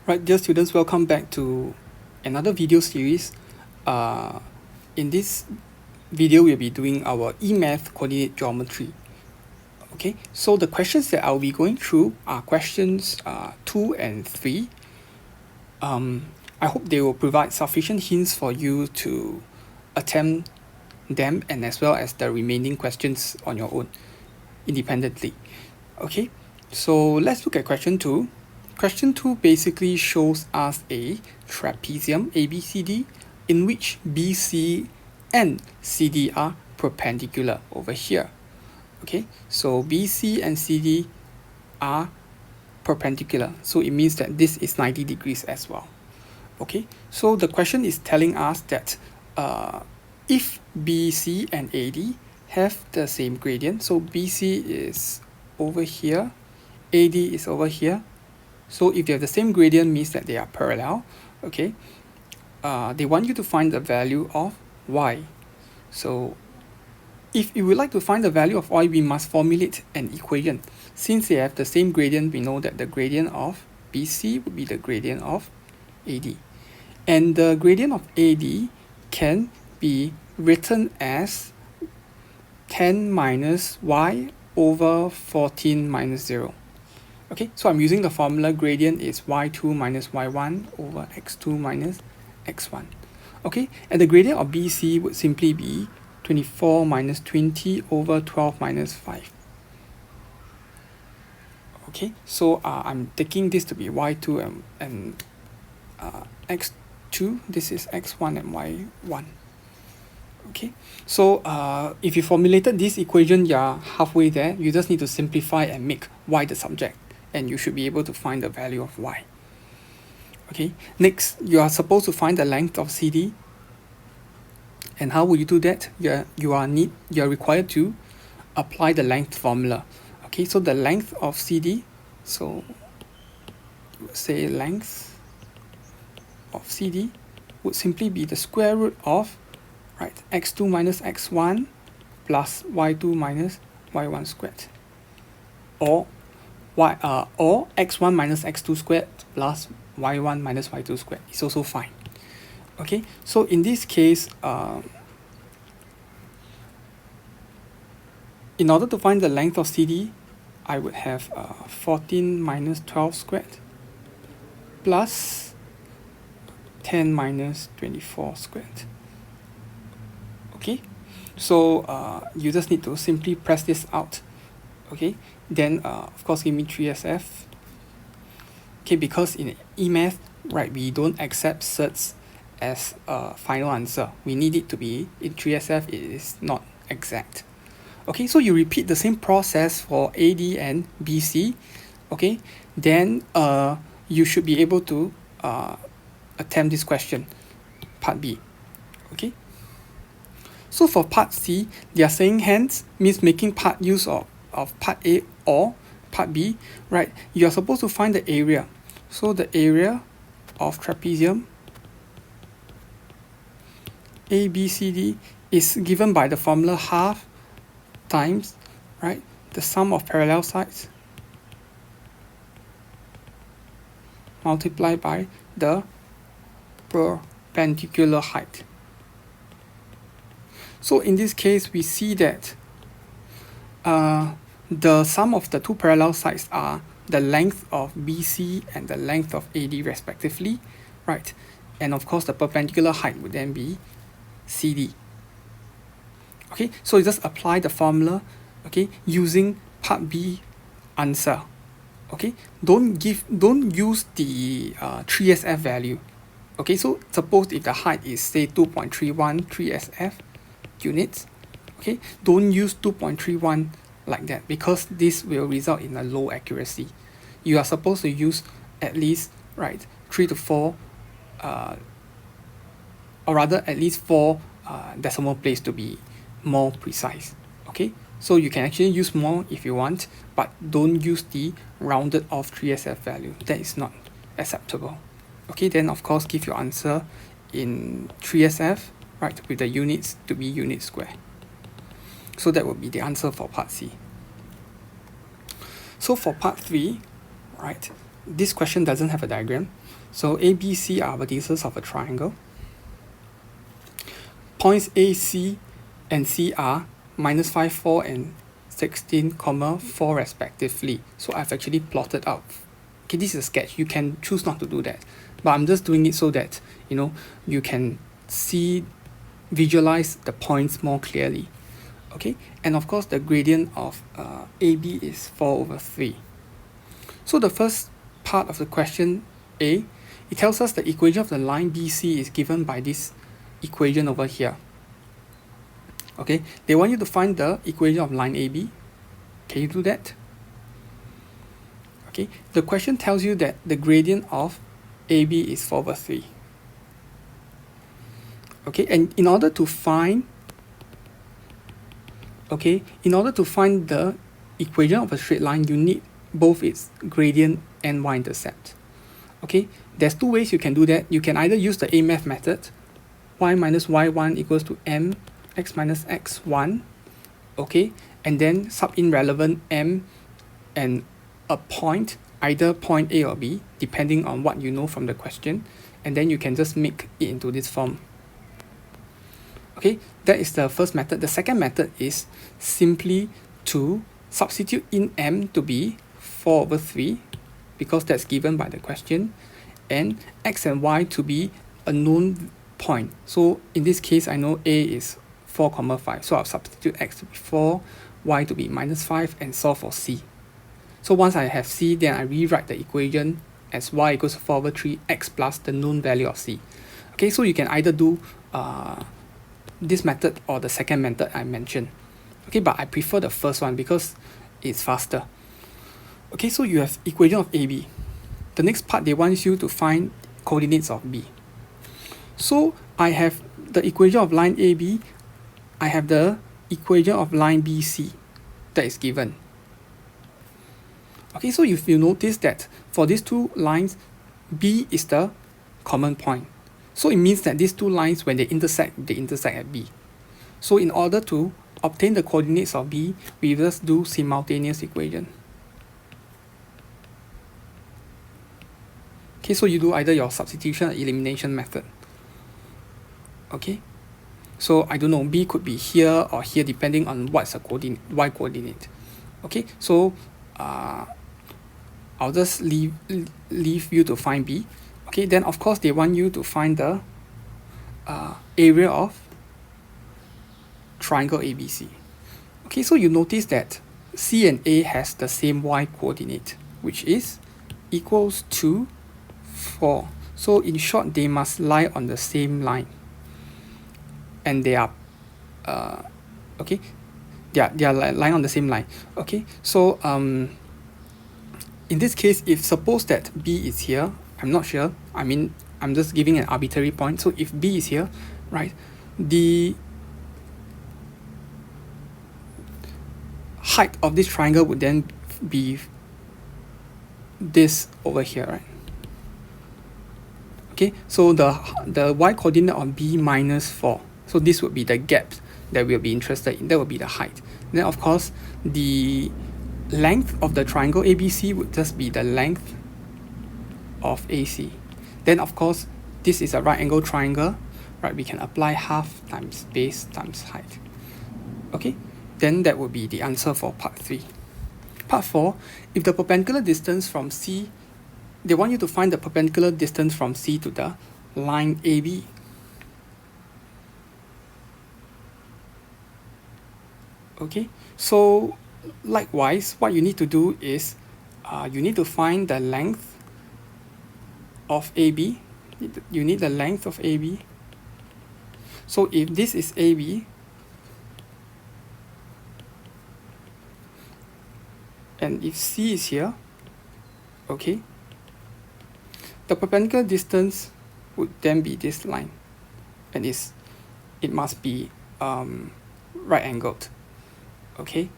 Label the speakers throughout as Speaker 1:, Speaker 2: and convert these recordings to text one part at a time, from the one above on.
Speaker 1: Right, dear students, welcome back to another video series. In this video, we'll be doing our EMath Coordinate Geometry. Okay, so the questions that I'll be going through are questions 2 and 3. I hope they will provide sufficient hints for you to attempt them and as well as the remaining questions on your own independently. Okay, so let's look at question 2. Question 2 basically shows us a trapezium ABCD in which BC and CD are perpendicular over here. Okay, so BC and CD are perpendicular, so it means that this is 90 degrees as well. Okay, so the question is telling us that if BC and AD have the same gradient, so BC is over here, AD is over here, so if they have the same gradient means that they are parallel. Okay, they want you to find the value of y. So if you would like to find the value of y, we must formulate an equation. Since they have the same gradient, we know that the gradient of BC would be the gradient of AD. And the gradient of AD can be written as 10 minus y over 14 minus 0. Okay, so I'm using the formula gradient is y2 minus y1 over x2 minus x1. Okay, and the gradient of BC would simply be 24 minus 20 over 12 minus 5. Okay, so I'm taking this to be y2 and x2. This is x1 and y1. Okay, so if you formulated this equation, you're halfway there. You just need to simplify and make y the subject, and you should be able to find the value of y. Okay, next you are supposed to find the length of CD. And how will you do that? You are required to apply the length formula. Okay, so the length of CD, so say length of CD would simply be the square root of x2 minus x1 plus y2 minus y1 squared, or x1 minus x2 squared plus y1 minus y2 squared is also fine. Okay, so in this case, in order to find the length of CD, I would have 14 minus 12 squared plus 10 minus 24 squared. Okay, so you just need to simply press this out. Okay, then of course give me 3SF. Okay, because in EMath, right, we don't accept certs as a final answer. We need it to be in 3SF. It is not exact. Okay, so you repeat the same process for AD and BC. Okay, then you should be able to attempt this question, part B. Okay, so for part C, they are saying hence means making part use of part A or part B, right? You are supposed to find the area. So the area of trapezium ABCD is given by the formula half times, right, the sum of parallel sides multiplied by the perpendicular height. So in this case, we see that the sum of the two parallel sides are the length of BC and the length of AD respectively, right? And of course, the perpendicular height would then be CD. Okay, so you just apply the formula, okay, using part B answer. Okay, don't use the 3SF value. Okay, so suppose if the height is say 2.31 3SF units, okay, don't use 2.31 like that because this will result in a low accuracy. You are supposed to use at least 3 to 4 or rather at least 4 decimal place to be more precise. Okay, so you can actually use more if you want, but don't use the rounded off 3SF value. That is not acceptable. Okay, then of course give your answer in 3SF, right, with the units to be unit square. So that would be the answer for part C. So for part 3, right, this question doesn't have a diagram. So ABC are vertices of a triangle. Points AC and C are minus 5, 4 and 16, 4 respectively. So I've actually plotted out. Okay, this is a sketch. You can choose not to do that. But I'm just doing it so that, you know, you can visualize the points more clearly. Okay, and of course the gradient of AB is 4 over 3. So the first part of the question A, it tells us the equation of the line BC is given by this equation over here. Okay, they want you to find the equation of line AB. Can you do that? Okay, the question tells you that the gradient of AB is 4 over 3. Okay, and in order to find the equation of a straight line, you need both its gradient and y-intercept. Okay, there's two ways you can do that. You can either use the AMATH method, y minus y1 equals to m x minus x1, okay, and then sub in relevant m and a point, either point A or B, depending on what you know from the question, and then you can just make it into this form. Okay, that is the first method. The second method is simply to substitute in m to be 4 over 3, because that's given by the question, and x and y to be a known point. So in this case, I know A is 4, 5. So I'll substitute x to be 4, y to be minus 5, and solve for C. So once I have C, then I rewrite the equation as y equals to 4 over 3, x plus the known value of C. Okay, so you can either do this method or the second method I mentioned. Okay, but I prefer the first one because it's faster. Okay, so you have equation of AB. The next part, they want you to find coordinates of B. So I have the equation of line AB, I have the equation of line BC that is given. Okay, so if you notice that for these two lines, B is the common point. So it means that these two lines, when they intersect at B. So in order to obtain the coordinates of B, we just do simultaneous equation. Okay, so you do either your substitution or elimination method. Okay, so I don't know, B could be here or here depending on what's the coordinate, y coordinate. Okay, so I'll just leave you to find B. Okay, then of course they want you to find the area of triangle ABC. Okay, so you notice that C and A has the same y coordinate, which is equals to 4. So in short, they must lie on the same line, and they are okay, they are lying on the same line. Okay, so in this case, if suppose that B is here, I'm not sure, I mean, I'm just giving an arbitrary point. So if B is here, right, the height of this triangle would then be this over here, right? Okay, so the y coordinate of B minus 4. So this would be the gap that we'll be interested in. That would be the height. Then of course, the length of the triangle ABC would just be the length of AC. Then of course, this is a right angle triangle, right? We can apply half times base times height. Okay, then that would be the answer for part 3. Part 4, if the perpendicular distance from C, they want you to find the perpendicular distance from C to the line AB. Okay, so likewise, what you need to do is you need to find the length of AB. You need the length of AB. So if this is AB, and if C is here, okay, the perpendicular distance would then be this line, and it must be right angled. Okay,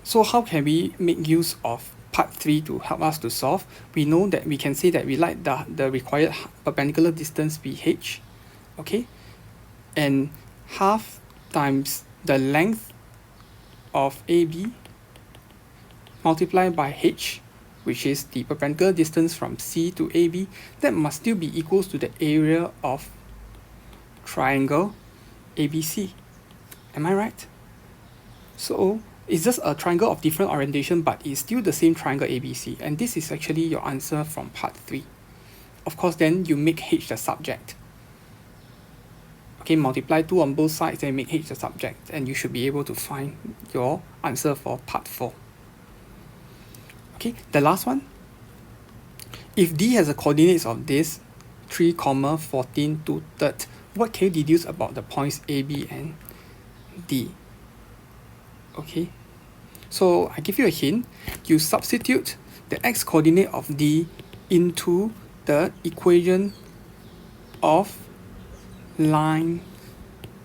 Speaker 1: so how can we make use of part 3 to help us to solve? We know that we can say that we like the required perpendicular distance be h, okay, and half times the length of AB multiplied by h which is the perpendicular distance from C to AB, that must still be equals to the area of triangle ABC. Am I right? So it's just a triangle of different orientation, but it's still the same triangle ABC, and this is actually your answer from part 3. Of course, then you make H the subject. Okay, multiply 2 on both sides and make H the subject, and you should be able to find your answer for part 4. Okay, the last one. If D has the coordinates of this 3, 14, 2/3, what can you deduce about the points A, B, and D? Okay, so I give you a hint. You substitute the x coordinate of D into the equation of line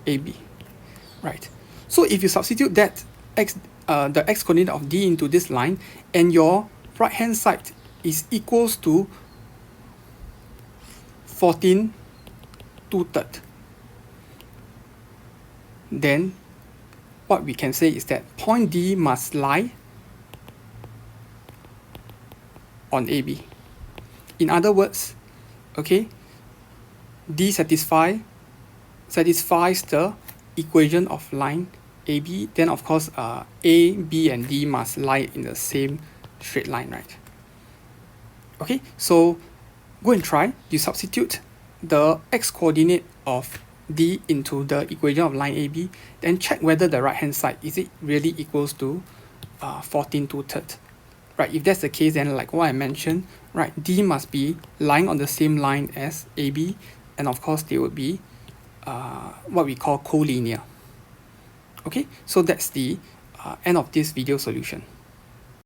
Speaker 1: AB, right? So if you substitute that the x coordinate of D into this line, and your right hand side is equals to 14 2/3, then what we can say is that point D must lie on AB. In other words, okay, D satisfies the equation of line AB, then of course A, B, and D must lie in the same straight line, right? Okay, so go and try. You substitute the x coordinate of D into the equation of line AB, then check whether the right hand side is it really equals to 14 2/3. Right, if that's the case, then like what I mentioned, right, D must be lying on the same line as AB, and of course they would be what we call collinear. Okay, so that's the end of this video solution.